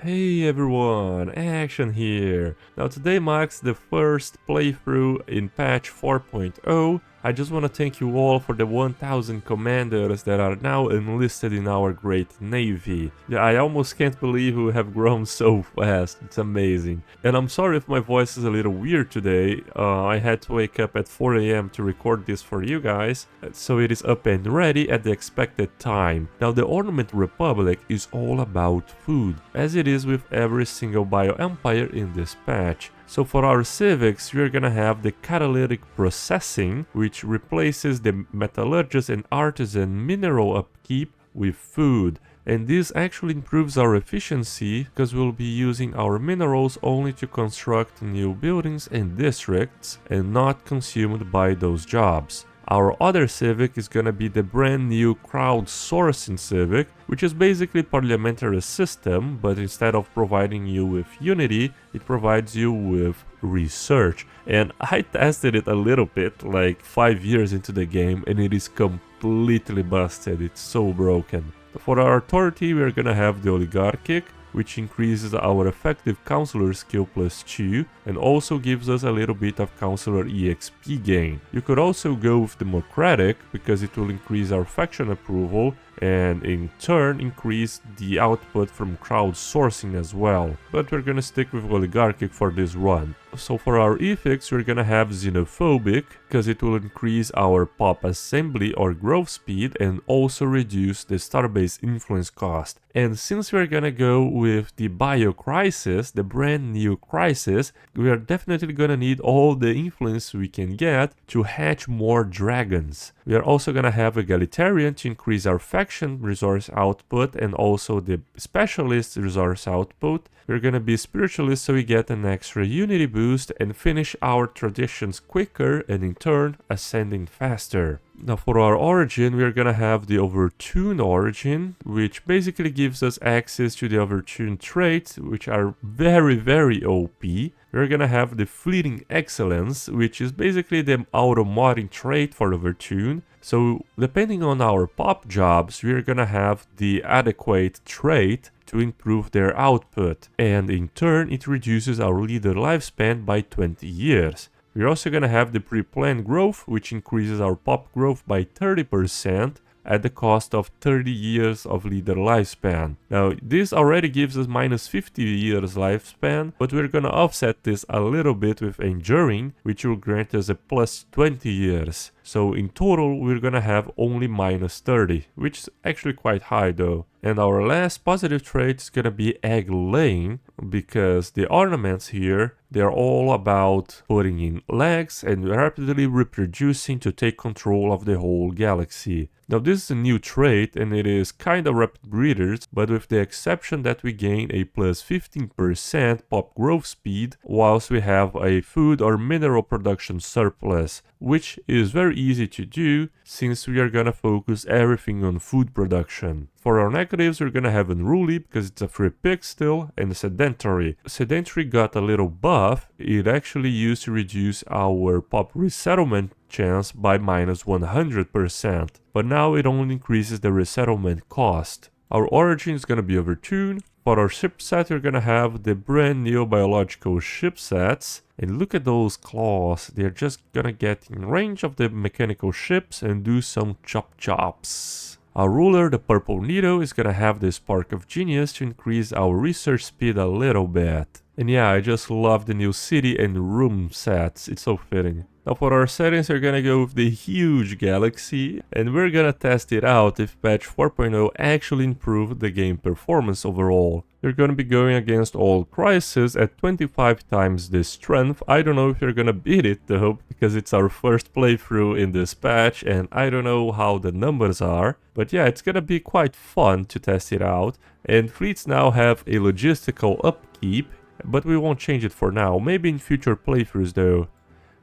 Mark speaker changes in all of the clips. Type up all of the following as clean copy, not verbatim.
Speaker 1: Hey everyone, Action here. Now today marks the first playthrough in patch 4.0. I just want to thank you all for the 1000 commanders that are now enlisted in our great navy. Yeah, I almost can't believe we have grown so fast, it's amazing. And I'm sorry if my voice is a little weird today, I had to wake up at 4 AM to record this for you guys, so it is up and ready at the expected time. Now the Ornament Republic is all about food, as it is with every single bioempire in this patch. So for our civics, we're gonna have the catalytic processing, which replaces the metallurgist and artisan mineral upkeep with food. And this actually improves our efficiency because we'll be using our minerals only to construct new buildings and districts and not consumed by those jobs. Our other civic is gonna be the brand new crowdsourcing civic, which is basically parliamentary system, but instead of providing you with unity, it provides you with research. And I tested it a little bit, like 5 years into the game, and it is completely busted, it's so broken. For our authority, we're gonna have the oligarchic, which increases our effective counselor skill +2 and also gives us a little bit of counselor EXP gain. You could also go with democratic because it will increase our faction approval and in turn increase the output from crowdsourcing as well. But we're gonna stick with oligarchic for this run. So for our ethics, we're gonna have xenophobic because it will increase our pop assembly or growth speed and also reduce the starbase influence cost. And since we're gonna go with the biocrisis, the brand new crisis, we are definitely gonna need all the influence we can get to hatch more dragons. We are also gonna have egalitarian to increase our faction resource output and also the specialist resource output. We're gonna be spiritualist so we get an extra unity boost and finish our traditions quicker and in turn ascending faster. Now for our origin, we're gonna have the overtune origin, which basically gives us access to the overtune traits, which are very OP. We're gonna have the fleeting excellence, which is basically the auto-modding trait for overtune. So depending on our pop jobs, we're gonna have the adequate trait to improve their output, and in turn it reduces our leader lifespan by 20 years. We're also gonna have the pre-planned growth, which increases our pop growth by 30% at the cost of 30 years of leader lifespan. Now this already gives us minus 50 years lifespan, but we're gonna offset this a little bit with enduring, which will grant us a plus 20 years. So in total we're gonna have only minus 30, which is actually quite high though. And our last positive trait is gonna be egg laying, because the ornaments here, they're all about putting in legs and rapidly reproducing to take control of the whole galaxy. Now this is a new trait and it is kinda rapid breeders, but with the exception that we gain a plus 15% pop growth speed whilst we have a food or mineral production surplus, which is very easy to do since we are gonna focus everything on food production. For our negatives, we're gonna have unruly because it's a free pick still, and sedentary. Sedentary got a little buff. It actually used to reduce our pop resettlement chance by minus 100%, but now it only increases the resettlement cost. Our origin is gonna be overtuned. For our ship set, we're gonna have the brand new biological ship sets. And look at those claws, they're just gonna get in range of the mechanical ships and do some chops. Our ruler, the purple needle, is gonna have the spark of genius to increase our research speed a little bit. And yeah, I just love the new city and room sets, it's so fitting. Now for our settings, we're gonna go with the huge galaxy, and we're gonna test it out if patch 4.0 actually improved the game performance overall. You're gonna be going against all crises at 25 times the strength. I don't know if you're gonna beat it though, because it's our first playthrough in this patch and I don't know how the numbers are. But yeah, it's gonna be quite fun to test it out. And fleets now have a logistical upkeep, but we won't change it for now, maybe in future playthroughs though.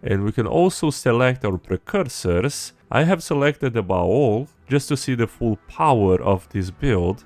Speaker 1: And we can also select our precursors. I have selected the Baal just to see the full power of this build.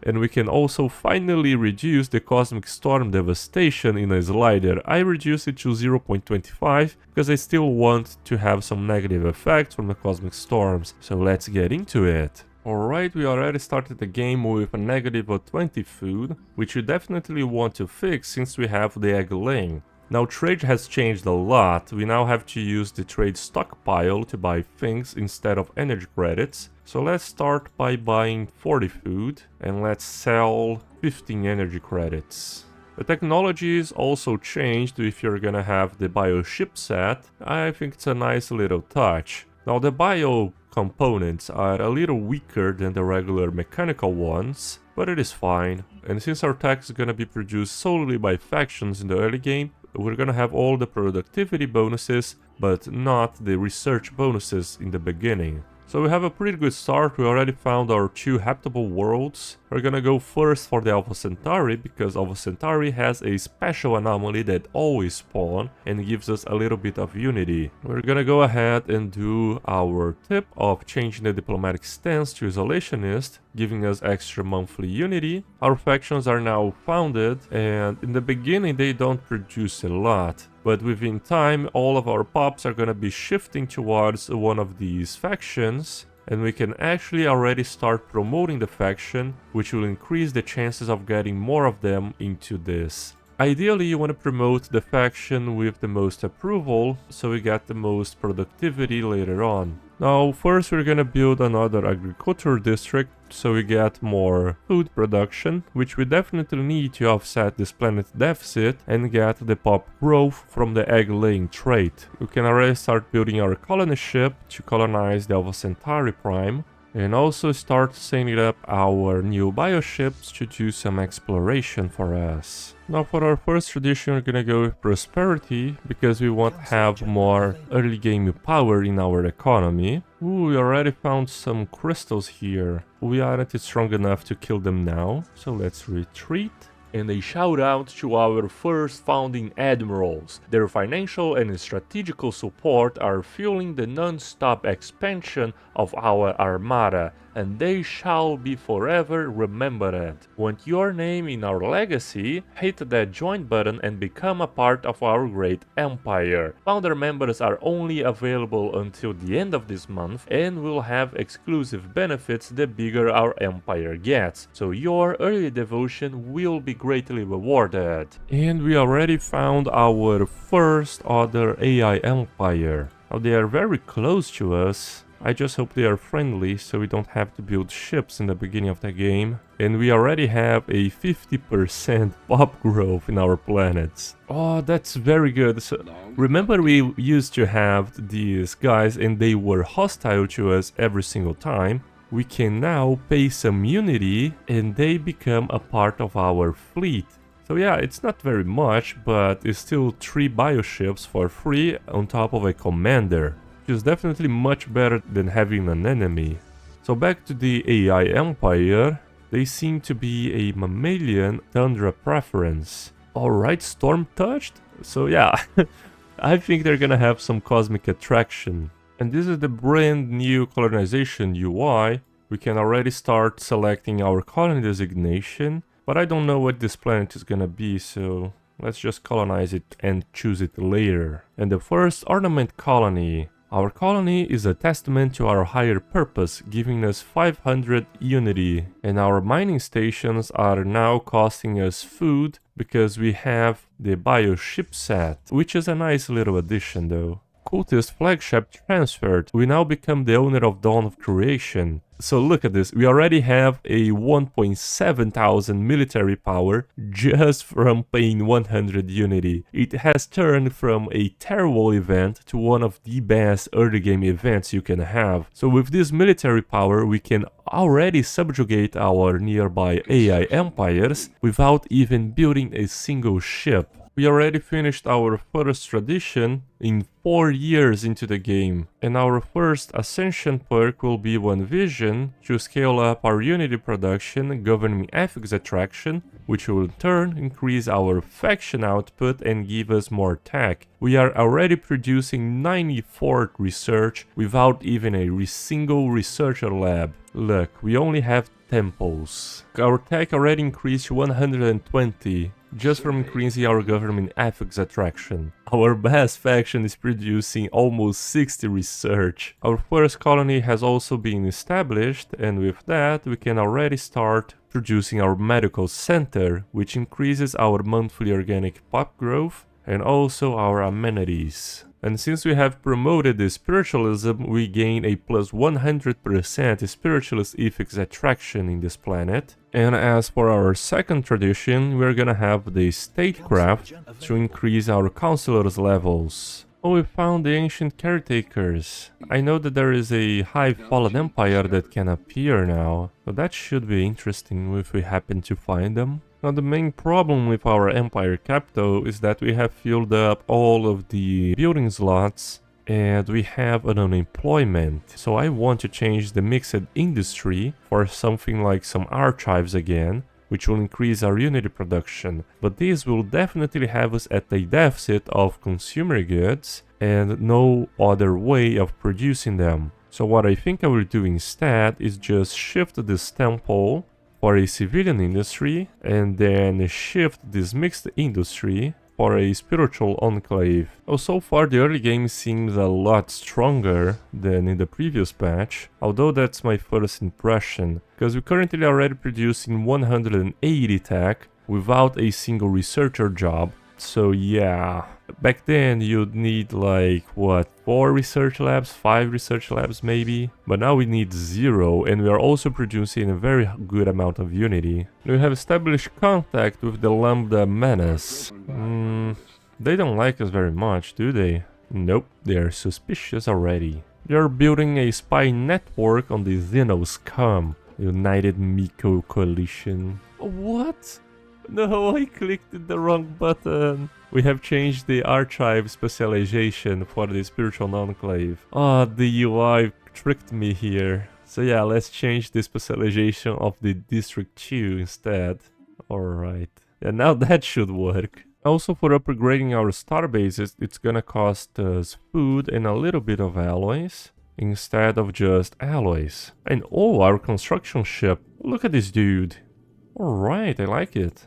Speaker 1: And we can also finally reduce the cosmic storm devastation in a slider. I reduced it to 0.25 because I still want to have some negative effects from the cosmic storms. So let's get into it. Alright, we already started the game with a negative of 20 food, which you definitely want to fix since we have the egg laying. Now trade has changed a lot, we now have to use the trade stockpile to buy things instead of energy credits. So let's start by buying 40 food and let's sell 15 energy credits. The technology is also changed if you're gonna have the bio ship set. I think it's a nice little touch. Now the bio components are a little weaker than the regular mechanical ones, but it is fine. And since our tech is gonna be produced solely by factions in the early game, we're gonna have all the productivity bonuses, but not the research bonuses in the beginning. So we have a pretty good start. We already found our 2 habitable worlds. We're gonna go first for the Alpha Centauri because Alpha Centauri has a special anomaly that always spawns and gives us a little bit of unity. We're gonna go ahead and do our tip of changing the diplomatic stance to isolationist, giving us extra monthly unity. Our factions are now founded, and in the beginning they don't produce a lot. But within time, all of our pops are gonna be shifting towards one of these factions, and we can actually already start promoting the faction, which will increase the chances of getting more of them into this. Ideally, you want to promote the faction with the most approval, so we get the most productivity later on. Now, first we're gonna build another agriculture district, so we get more food production, which we definitely need to offset this planet deficit and get the pop growth from the egg-laying trait. We can already start building our colony ship to colonize the Alpha Centauri Prime, and also start sending up our new bioships to do some exploration for us. Now for our first tradition we're gonna go with prosperity, because we want to have more early game power in our economy. Ooh, we already found some crystals here. We aren't strong enough to kill them now, so let's retreat. And a shout out to our first founding admirals. Their financial and strategical support are fueling the non-stop expansion of our armada, and they shall be forever remembered. Want your name in our legacy? Hit that join button and become a part of our great empire. Founder members are only available until the end of this month and will have exclusive benefits the bigger our empire gets, so your early devotion will be greatly rewarded. And we already found our first other AI empire. Now they are very close to us. I just hope they are friendly so we don't have to build ships in the beginning of the game. And we already have a 50% pop growth in our planets. Oh, that's very good. So, remember we used to have these guys and they were hostile to us every single time. We can now pay some unity and they become a part of our fleet. So yeah, it's not very much, but it's still 3 bioships for free on top of a commander. Is definitely much better than having an enemy. So back to the AI Empire, they seem to be a mammalian tundra preference. Alright, storm touched? So yeah, I think they're gonna have some cosmic attraction. And this is the brand new colonization UI. We can already start selecting our colony designation, but I don't know what this planet is gonna be, so let's just colonize it and choose it later. And the first ornament colony. Our colony is a testament to our higher purpose, giving us 500 unity, and our mining stations are now costing us food because we have the bio ship set, which is a nice little addition though. Cultist flagship transferred. We now become the owner of Dawn of Creation. So look at this, we already have a 1.7 thousand military power just from paying 100 unity. It has turned from a terrible event to one of the best early game events you can have. So with this military power we can already subjugate our nearby AI empires without even building a single ship. We already finished our first tradition in 4 years into the game, and our first ascension perk will be One Vision to scale up our unity production governing ethics attraction, which will in turn increase our faction output and give us more tech. We are already producing 94 research without even a single researcher lab. Look, we only have temples. Our tech already increased to 120. just from increasing our government ethics attraction. Our best faction is producing almost 60 research. Our first colony has also been established, and with that we can already start producing our medical center, which increases our monthly organic pop growth and also our amenities. And since we have promoted the spiritualism, we gain a plus 100% spiritualist ethics attraction in this planet. And as for our second tradition, we're gonna have the statecraft to increase our councilors levels. Oh, we found the ancient caretakers. I know that there is a high fallen empire that can appear now, so that should be interesting if we happen to find them. Now the main problem with our empire capital is that we have filled up all of the building slots and we have an unemployment. So I want to change the mixed industry for something like some archives again, which will increase our unity production. But this will definitely have us at a deficit of consumer goods and no other way of producing them. So what I think I will do instead is just shift this temple for a civilian industry and then shift this mixed industry for a spiritual enclave. Oh, so far the early game seems a lot stronger than in the previous patch, although that's my first impression, because we're currently already producing 180 tech without a single researcher job. So yeah, back then you'd need like, what, 4 research labs, 5 research labs maybe? But now we need 0, and we are also producing a very good amount of unity. We have established contact with the Lambda Menace. They don't like us very much, do they? Nope, they are suspicious already. They are building a spy network on the Xeno Scum, United Miko Coalition. What? No, I clicked the wrong button. We have changed the archive specialization for the spiritual enclave. Ah, the UI tricked me here. So yeah, let's change the specialization of the District 2 instead. Alright. Yeah, now that should work. Also, for upgrading our starbases, it's gonna cost us food and a little bit of alloys instead of just alloys. And oh, our construction ship. Look at this dude. Alright, I like it.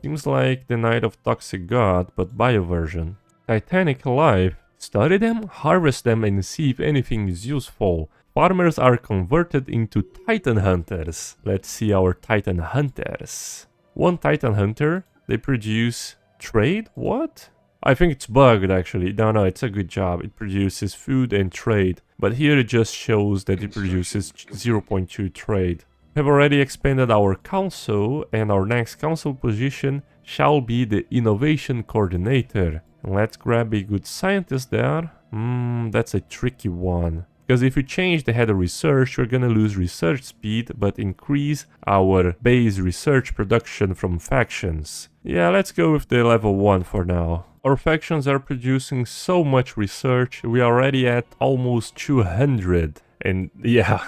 Speaker 1: Seems like the Knight of Toxic God, but bio version. Titanic Life. Study them, harvest them, and see if anything is useful. Farmers are converted into Titan Hunters. Let's see our Titan Hunters. One Titan Hunter, they produce trade? What? I think it's bugged actually. No, it's a good job. It produces food and trade. But here it just shows that it produces 0.2 trade. We have already expanded our council, and our next council position shall be the innovation coordinator. Let's grab a good scientist there. That's a tricky one. Because if we change the head of research, we're gonna lose research speed, but increase our base research production from factions. Yeah, let's go with the level 1 for now. Our factions are producing so much research, we are already at almost 200. And yeah,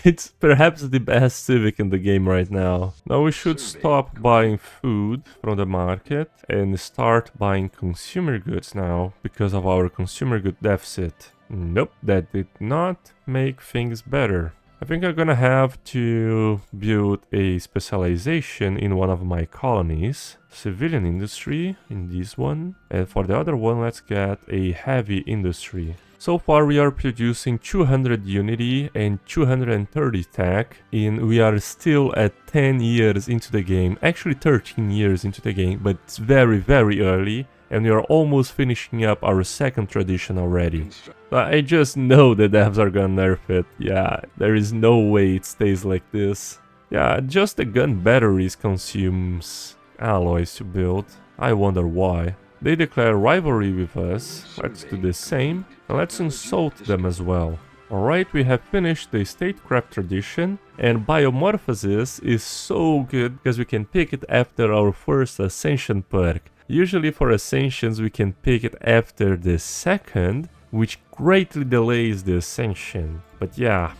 Speaker 1: it's perhaps the best Civic in the game right now. Now we should stop buying food from the market and start buying consumer goods now because of our consumer good deficit. Nope, that did not make things better. I think I'm gonna have to build a specialization in one of my colonies. Civilian industry in this one. And for the other one, let's get a heavy industry. So far we are producing 200 unity and 230 tech, and we are still at 10 years into the game, actually 13 years into the game, but it's very early, and we are almost finishing up our second tradition already. I just know the devs are gonna nerf it. Yeah, there is no way it stays like this. Yeah, just the gun batteries consumes alloys to build. I wonder why. They declare rivalry with us. Let's do the same. And let's insult them as well. Alright, we have finished the statecraft tradition, and biomorphosis is so good because we can pick it after our first ascension perk. Usually for ascensions we can pick it after the second, which greatly delays the ascension. But yeah.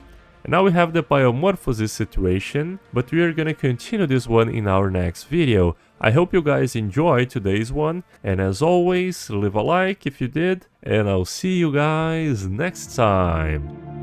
Speaker 1: And now we have the biomorphosis situation, but we are gonna continue this one in our next video. I hope you guys enjoyed today's one, and as always, leave a like if you did, and I'll see you guys next time.